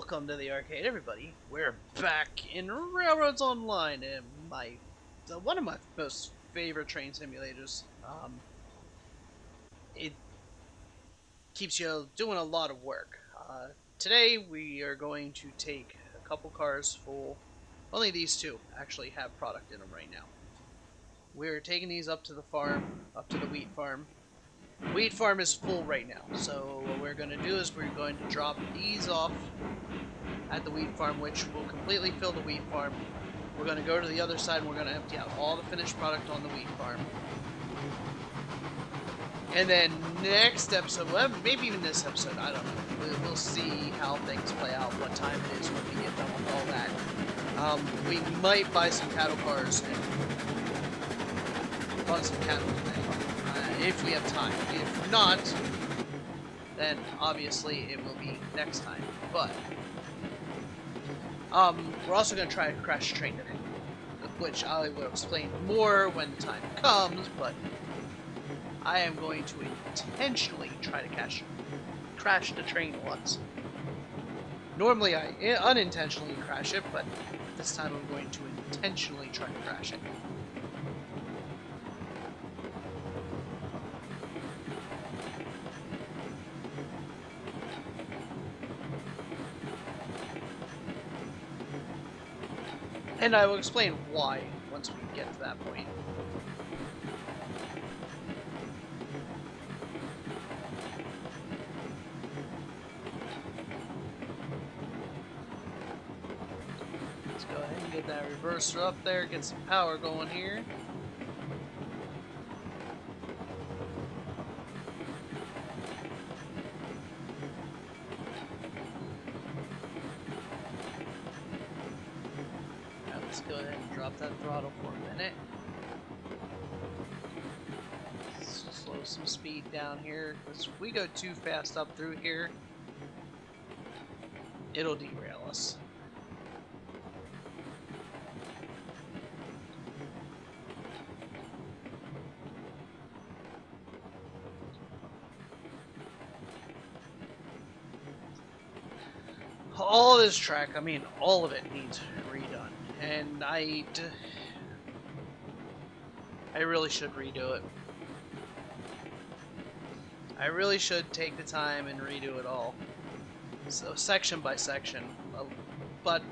Welcome to the arcade, everybody. We're back in Railroads Online, and one of my most favorite train simulators. It keeps you doing a lot of work. Today we are going to take a couple cars full. Only these two actually have product in them right now. We're taking these up to the farm, up to the wheat farm. Wheat farm is full right now, so what we're going to do is we're going to drop these off at the wheat farm, which will completely fill the wheat farm. We're going to go to the other side and we're going to empty out all the finished product on the wheat farm. And then next episode, well, maybe even this episode, I don't know. We'll see how things play out, what time it is when we get done with all that. We might buy some cattle cars and run some cattle today, if we have time. If not, then obviously it will be next time. But we're also going to try to crash a train today, which I will explain more when the time comes, but I am going to intentionally try to crash the train once. Normally I unintentionally crash it, but this time I'm going to intentionally try to crash it. And I will explain why once we get to that point. Let's go ahead and get that reverser up there, get some power going here. Let's go ahead and drop that throttle for a minute. Slow some speed down here, because if we go too fast up through here, it'll derail us. All this track, I mean, all of it needs redone. And I really should redo it. I really should take the time and redo it all. So section by section. But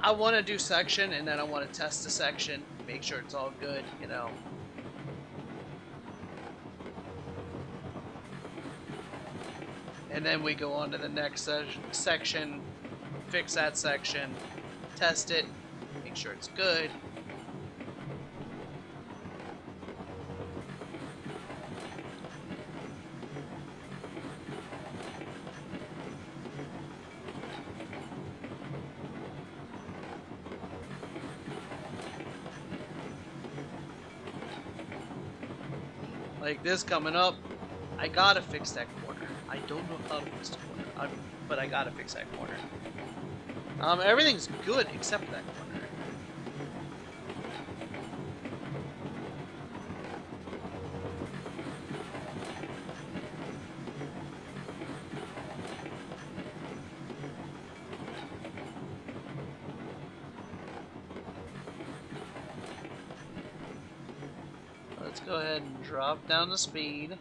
I want to do section and then I want to test the section, make sure it's all good, you know. And then we go on to the next section, fix that section, test it, make sure it's good. Like this coming up, I gotta fix that corner. I don't know how to fix the corner, but I gotta fix that corner. Everything's good except for that corner. Let's go ahead and drop down the speed.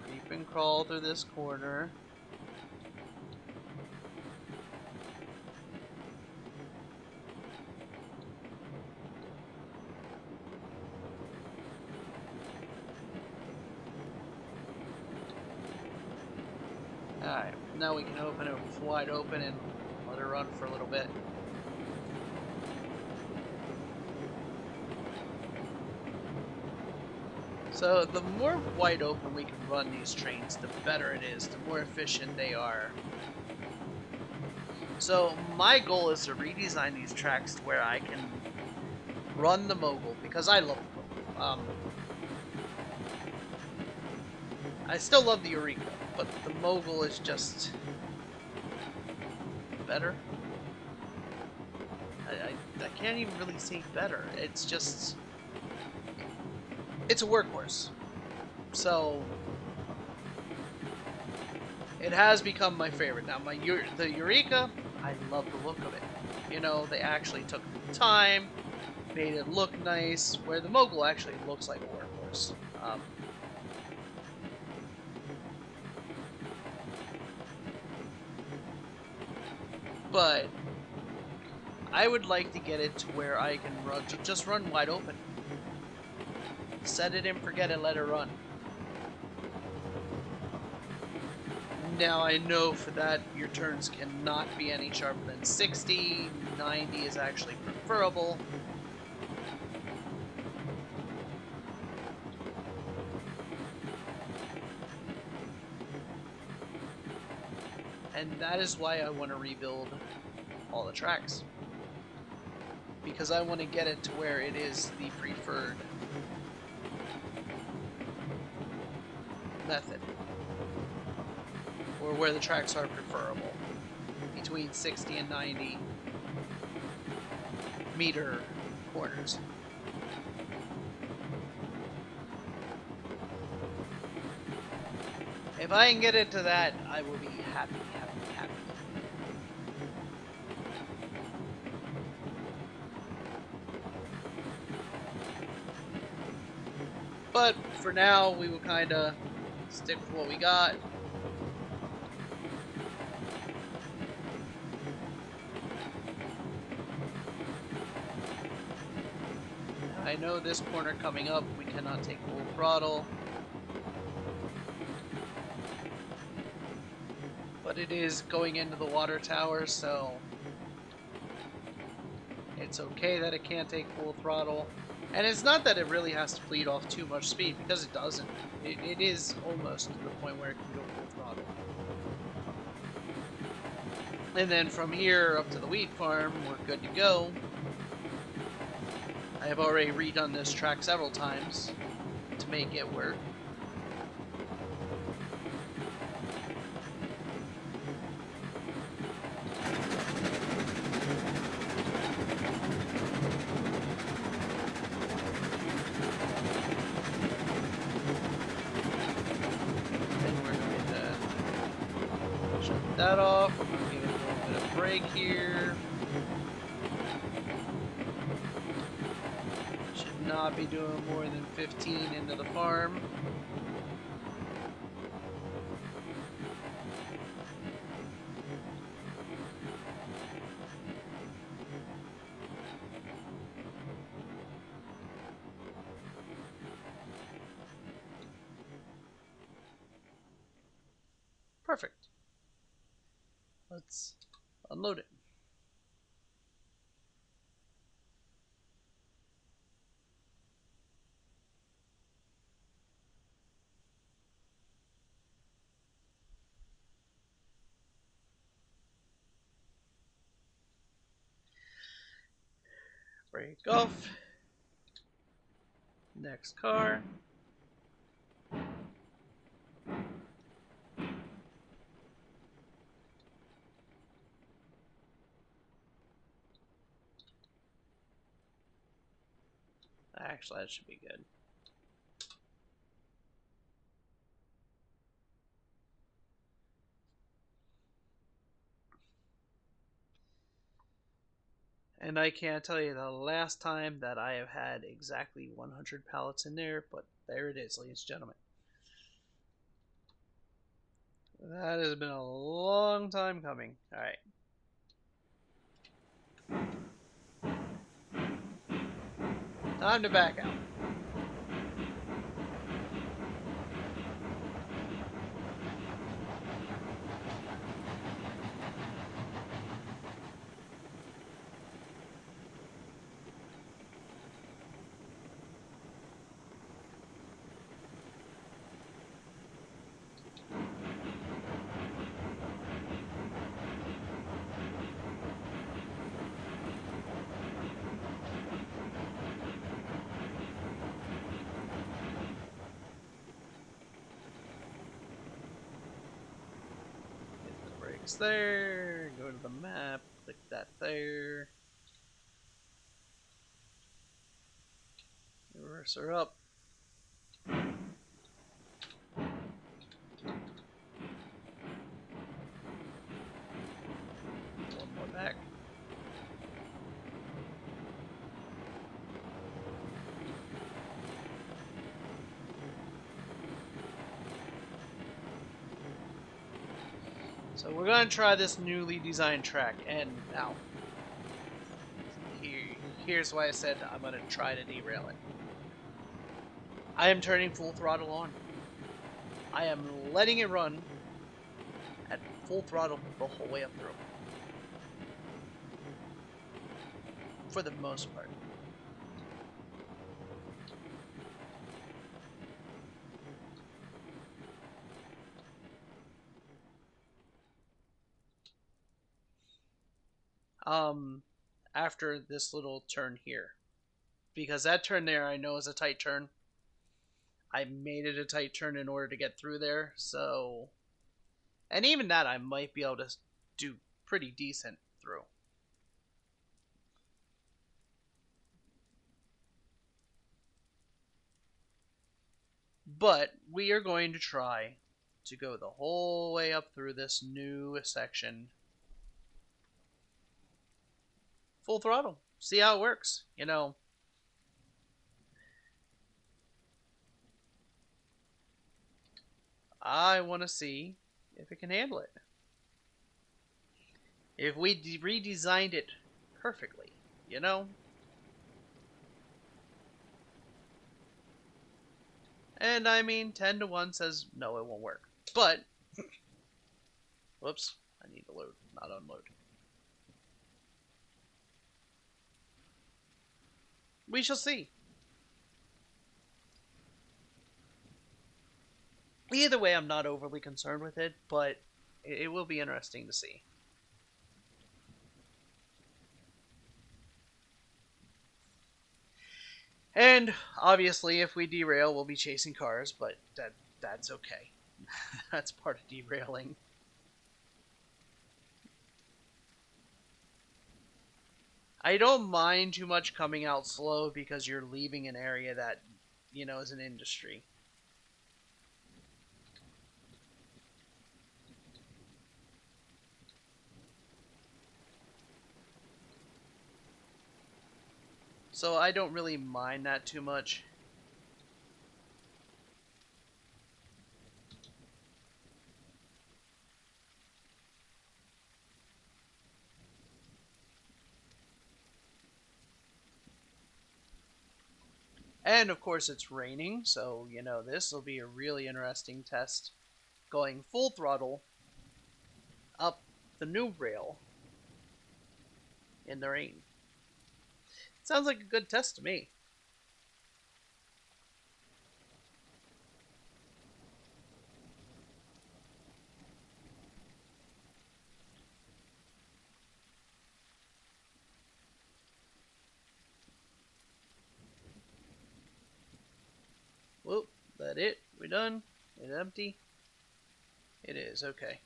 Creep and crawl through this corner. Alright, now we can open it wide open and let her run for a little bit. So the more wide open we can run these trains, the better it is, the more efficient they are. So my goal is to redesign these tracks to where I can run the mogul, because I love the mogul. I still love the Eureka, but the mogul is just better. I can't even really say better. It's just... it's a workhorse. So It has become my favorite. Now, the Eureka, I love the look of it. You know, they actually took the time, made it look nice, where the Mogul actually looks like a workhorse. But I would like to get it to where I can just run wide open. Set it and forget it, let it run. Now I know for that your turns cannot be any sharper than 60, 90 is actually preferable. And that is why I want to rebuild all the tracks. Because I want to get it to where it is the preferred method. Or where the tracks are preferable. Between 60 and 90 meter corners. If I can get it to that, I will be happy, happy, happy. But for now, we will kind of stick with what we got. I know this corner coming up, we cannot take full throttle. But it is going into the water tower, so it's okay that it can't take full throttle. And it's not that it really has to bleed off too much speed, because it doesn't. It is almost to the point where it can go full throttle. And then from here up to the wheat farm, we're good to go. I have already redone this track several times to make it work. And we're going to shut that off. We're going to give it a little bit of brake here. Should not be doing more than 15 into the farm. Perfect. Let's unload it. Break off. Next car. Actually, that should be good. And I can't tell you the last time that I have had exactly 100 pallets in there, but there it is, ladies and gentlemen. That has been a long time coming. Alright. Time to back out. Hit the brakes there. Go to the map. Click that there. Reverse her up. So we're going to try this newly designed track, and now, here's why I said I'm going to try to derail it. I am turning full throttle on. I am letting it run at full throttle the whole way up through, for the most part. Um, After this little turn here, because that turn there I know is a tight turn. I made it a tight turn in order to get through there, so, and even that I might be able to do pretty decent through. But we are going to try to go the whole way up through this new section full throttle. See how it works. I want to see if it can handle it. If we redesigned it perfectly, you know? And I mean, 10 to 1 says no, it won't work. But, whoops, I need to load, not unload. We shall see. Either way, I'm not overly concerned with it, but it will be interesting to see. And obviously, if we derail, we'll be chasing cars, but that's okay. That's part of derailing. I don't mind too much coming out slow because you're leaving an area that, is an industry. So I don't really mind that too much. And of course, it's raining, so, this will be a really interesting test going full throttle up the new rail in the rain. Sounds like a good test to me. Whoop, that it? We done? Is it empty? It is, okay.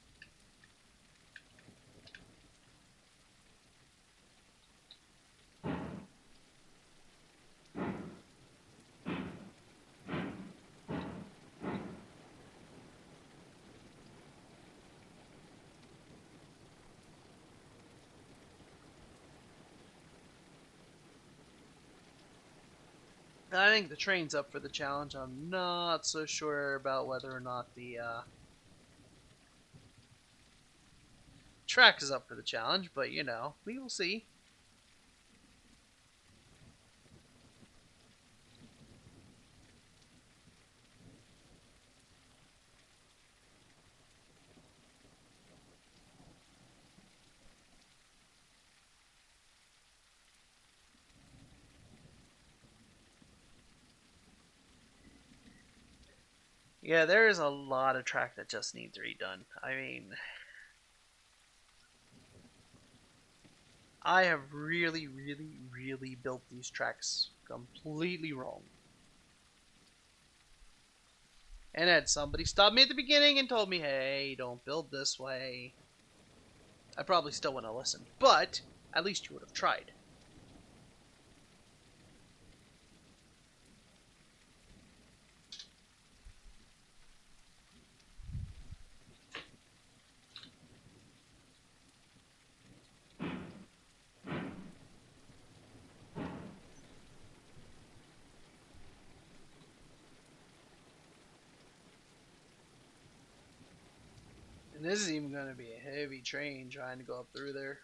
I think the train's up for the challenge. I'm not so sure about whether or not the track is up for the challenge, but we will see. Yeah, there is a lot of track that just needs redone. I mean, I have really, really, really built these tracks completely wrong. And had somebody stop me at the beginning and told me, hey, don't build this way, I probably still wouldn't have listened. But at least you would have tried. And this is even going to be a heavy train trying to go up through there.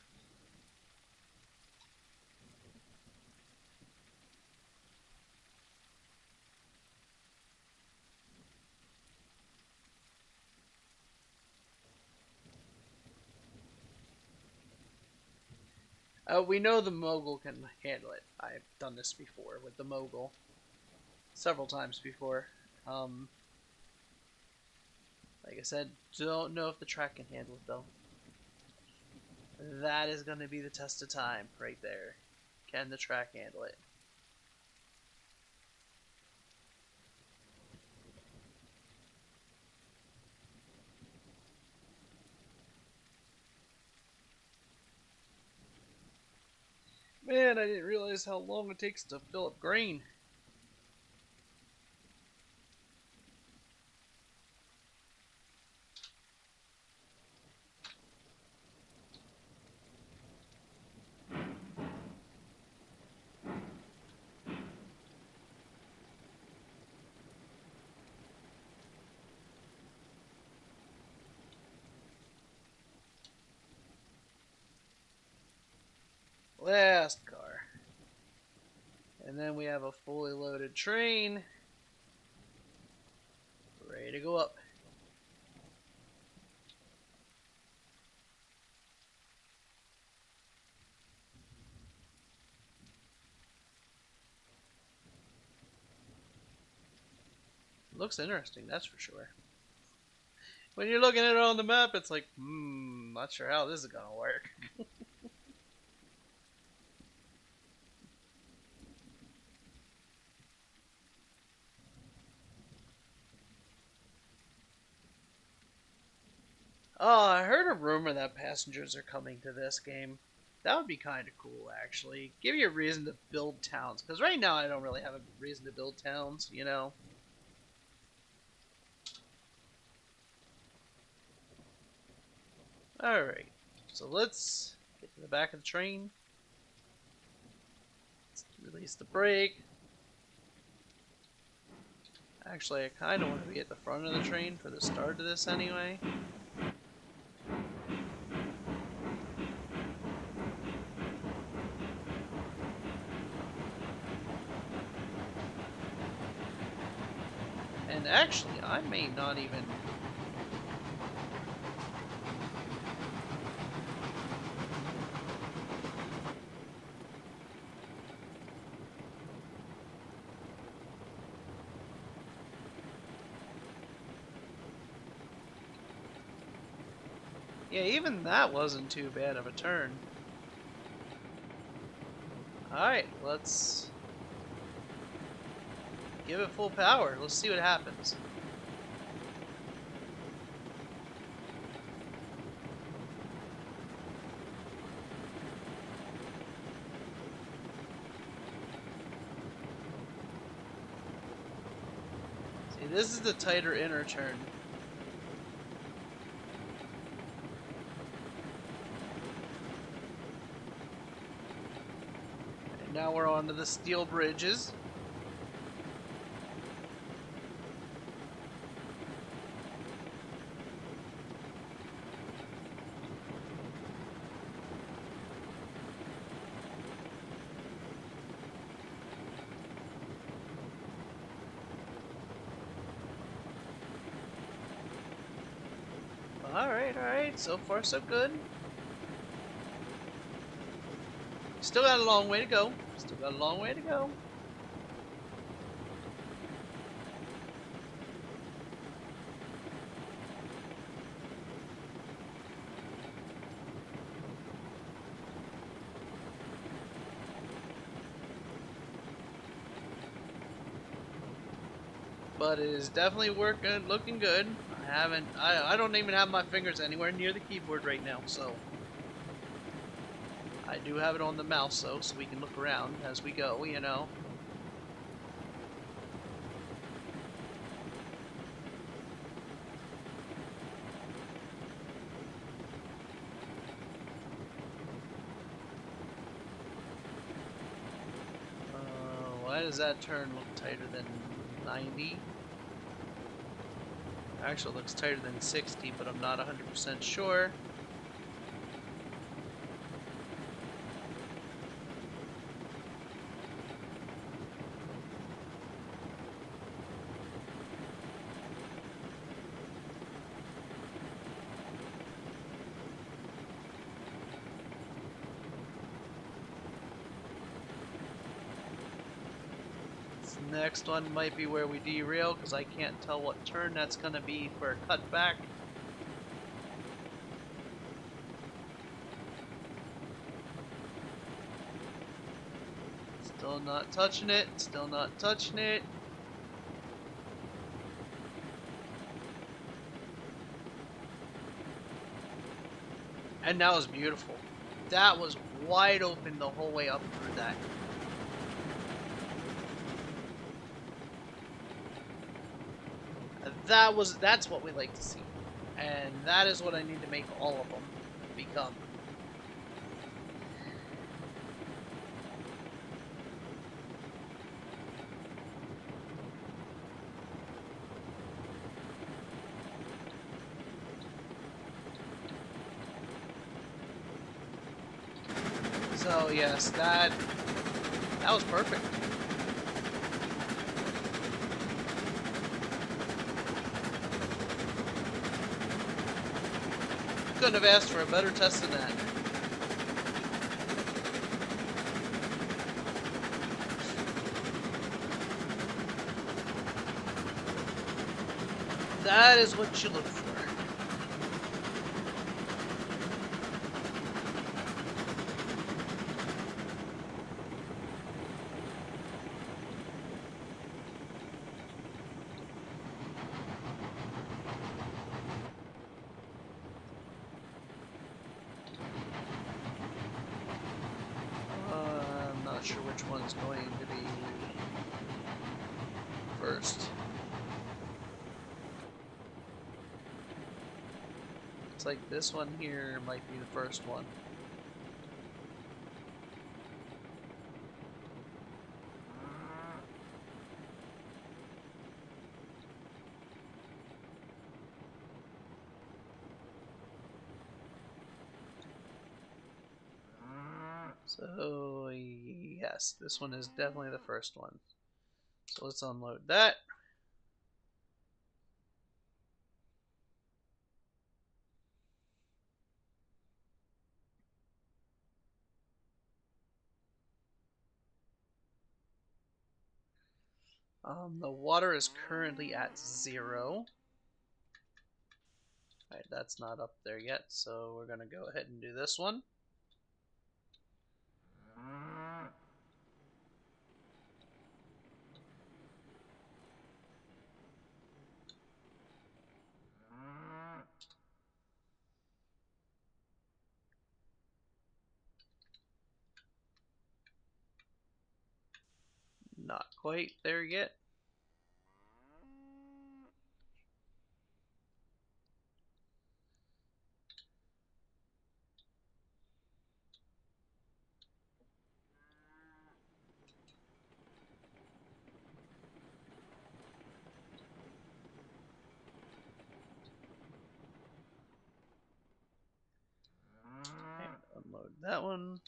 We know the mogul can handle it. I've done this before with the mogul several times before. Um, like I said, don't know if the track can handle it though. That is going to be the test of time right there. Can the track handle it? Man, I didn't realize how long it takes to fill up grain. Last car. And then we have a fully loaded train. Ready to go up. Looks interesting, that's for sure. When you're looking at it on the map, it's like, not sure how this is gonna work. Oh, I heard a rumor that passengers are coming to this game. That would be kind of cool, actually. Give you a reason to build towns. Because right now, I don't really have a reason to build towns, you know? Alright. So let's get to the back of the train. Let's release the brake. Actually, I kind of want to be at the front of the train for the start of this anyway. And actually, I may not even... Yeah, even that wasn't too bad of a turn. Alright, let's give it full power. Let's see what happens. See, this is the tighter inner turn. And now we're on to the steel bridges. Alright, so far so good. Still got a long way to go. Still got a long way to go. But it is definitely looking good. I don't even have my fingers anywhere near the keyboard right now, so I do have it on the mouse though, so we can look around as we go, you know. Why does that turn look tighter than 90? Actually, looks tighter than 60, but I'm not 100% sure. This next one might be where we derail because I can't tell what turn that's going to be for a cutback. Still not touching it. Still not touching it. And that was beautiful. That was wide open the whole way up through that. That's what we like to see. And that is what I need to make all of them become. So yes, that was perfect. Couldn't have asked for a better test than that. That is what you look for. I'm not sure which one's going to be first. Looks like this one here might be the first one. So yes, this one is definitely the first one. So let's unload that. The water is currently at 0. Alright, that's not up there yet, so we're going to go ahead and do this one. Not quite there yet. And unload that one.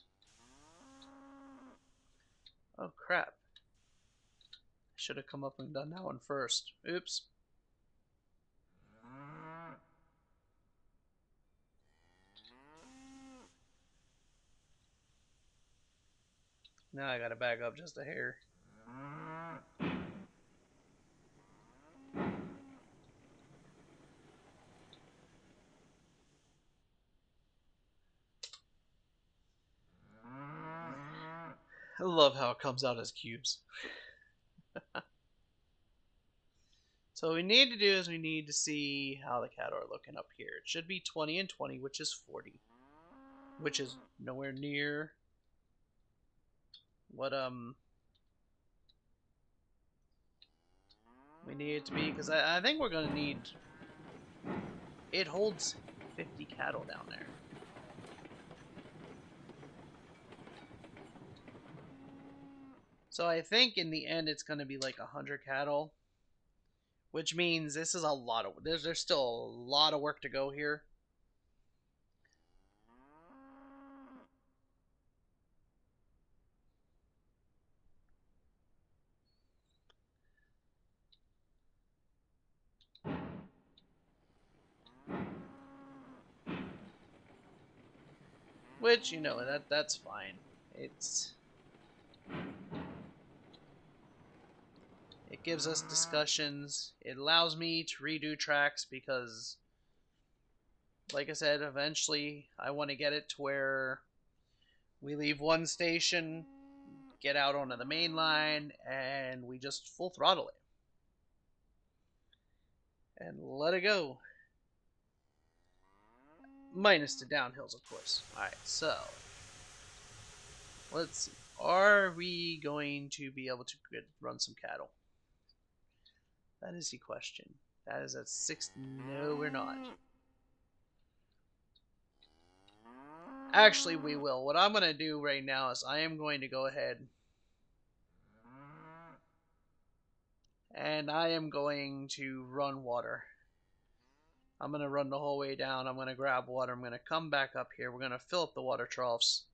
Oh crap. I should have come up and done that one first. Oops. Now I gotta back up just a hair. I love how it comes out as cubes. So what we need to do is we need to see how the cattle are looking up here. It should be 20 and 20, which is 40. Which is nowhere near what we need it to be, because I think we're gonna need, it holds 50 cattle down there. So I think in the end it's gonna be like 100 cattle, which means this is a lot of there's still a lot of work to go here. Which, you know, that's fine. It's it gives us discussions. It allows me to redo tracks because, like I said, eventually I want to get it to where we leave one station, get out onto the main line, and we just full throttle it and let it go. Minus the downhills, of course. Alright, so let's see. Are we going to be able to run some cattle? That is the question. That is at 6. No, we're not. Actually, we will. What I'm going to do right now is I am going to go ahead and I am going to run water. I'm going to run the whole way down. I'm going to grab water. I'm going to come back up here. We're going to fill up the water troughs.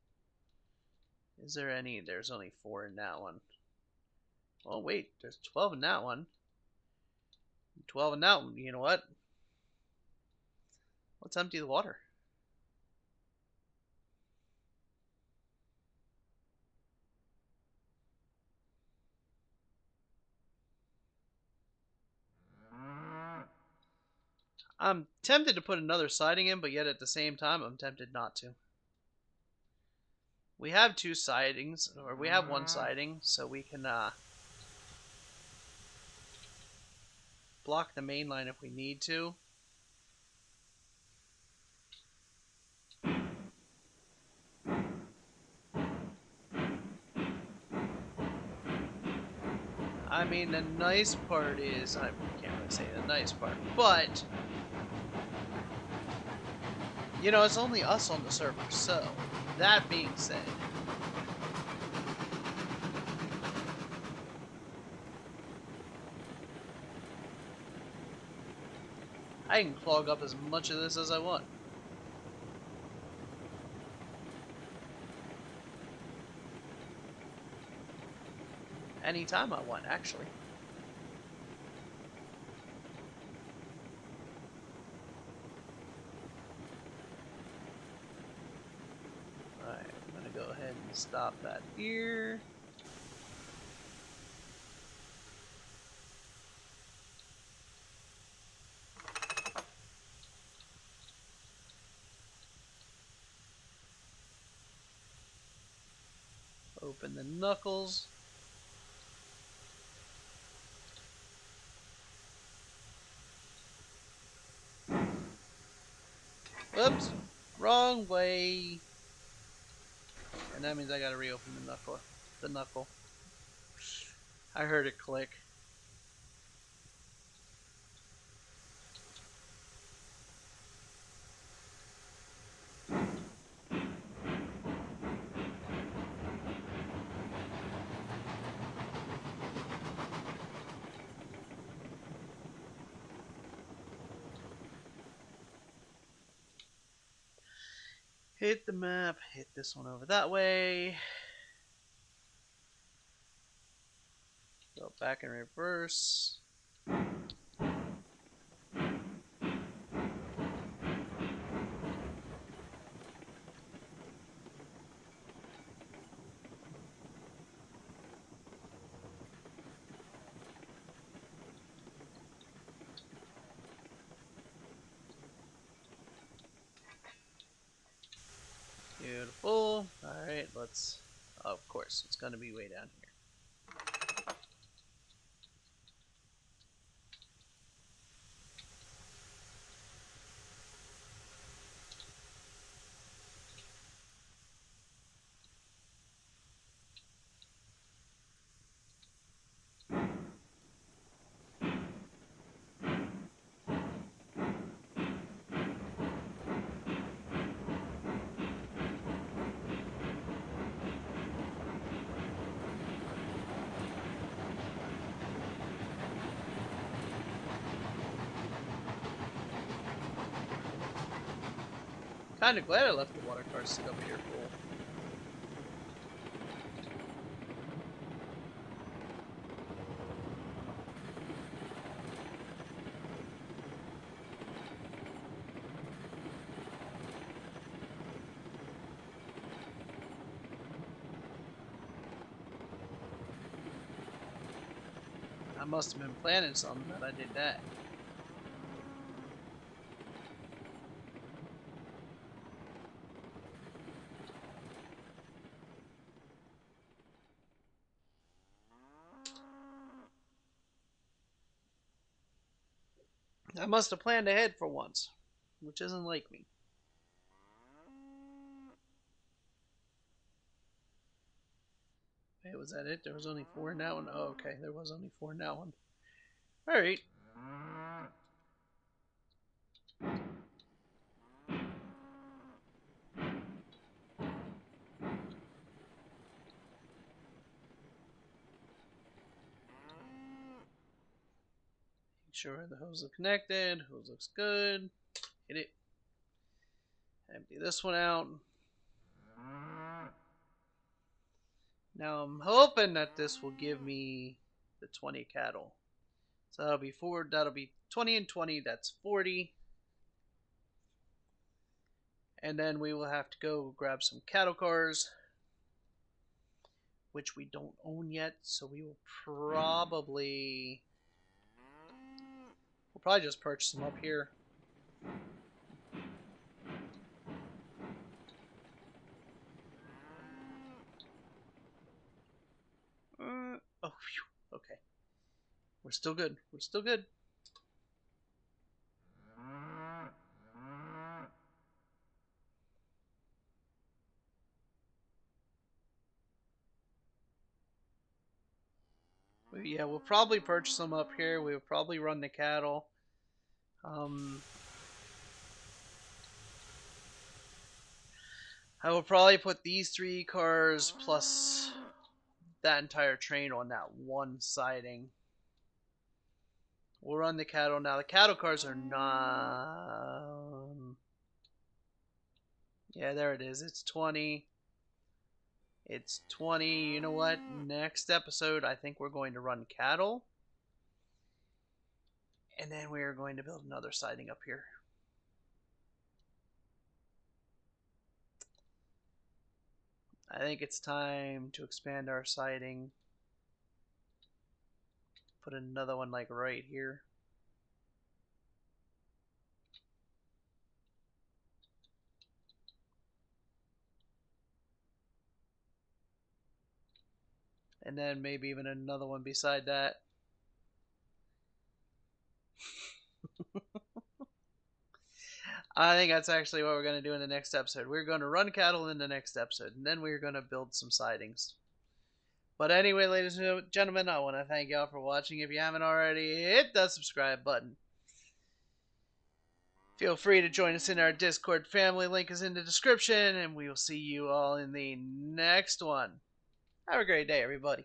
Is there any? There's only 4 in that one. Oh, wait. There's 12 in that one. 12 in that one. You know what? Let's empty the water. I'm tempted to put another siding in, but yet at the same time, I'm tempted not to. We have 2 sidings, or we have 1 siding, so we can block the main line if we need to. I mean, the nice part is, I can't really say the nice part, but, you know, it's only us on the server, so, that being said, I can clog up as much of this as I want. Anytime I want, actually. Alright, I'm gonna go ahead and stop that here. Open the knuckles. Whoops! Wrong way! And that means I gotta reopen the knuckle. The knuckle. I heard it click. Hit the map, hit this one over that way. Go back in reverse. Beautiful. Alright, let's... Of course, it's going to be way down here. Kind of glad I left the water cars sit up here full. I must have been planning something that I did that. I must have planned ahead for once, which isn't like me. Hey, was that it? There was only 4 in that one? Oh, okay, there was only 4 in that one. Alright. Make sure the hose are connected. Hose looks good. Hit it. Empty this one out. Now I'm hoping that this will give me the 20 cattle. So that'll be 20 and 20, that's 40. And then we will have to go grab some cattle cars, which we don't own yet, so we'll probably just purchase them up here. Oh, phew. Okay. We're still good. We're still good. Yeah, we'll probably purchase them up here. We'll probably run the cattle. I will probably put these 3 cars plus that entire train on that one siding. We'll run the cattle. Now, the cattle cars are not... Yeah, there it is. It's 20. It's 20. You know what? Next episode, I think we're going to run cattle. And then we are going to build another siding up here. I think it's time to expand our siding. Put another one like right here. And then maybe even another one beside that. I think that's actually what we're going to do in the next episode. We're going to run cattle in the next episode, and then we're going to build some sidings. But anyway, ladies and gentlemen, I want to thank y'all for watching. If you haven't already, hit that subscribe button. Feel free to join us in our Discord family. Link is in the description, and we will see you all in the next one. Have a great day, everybody.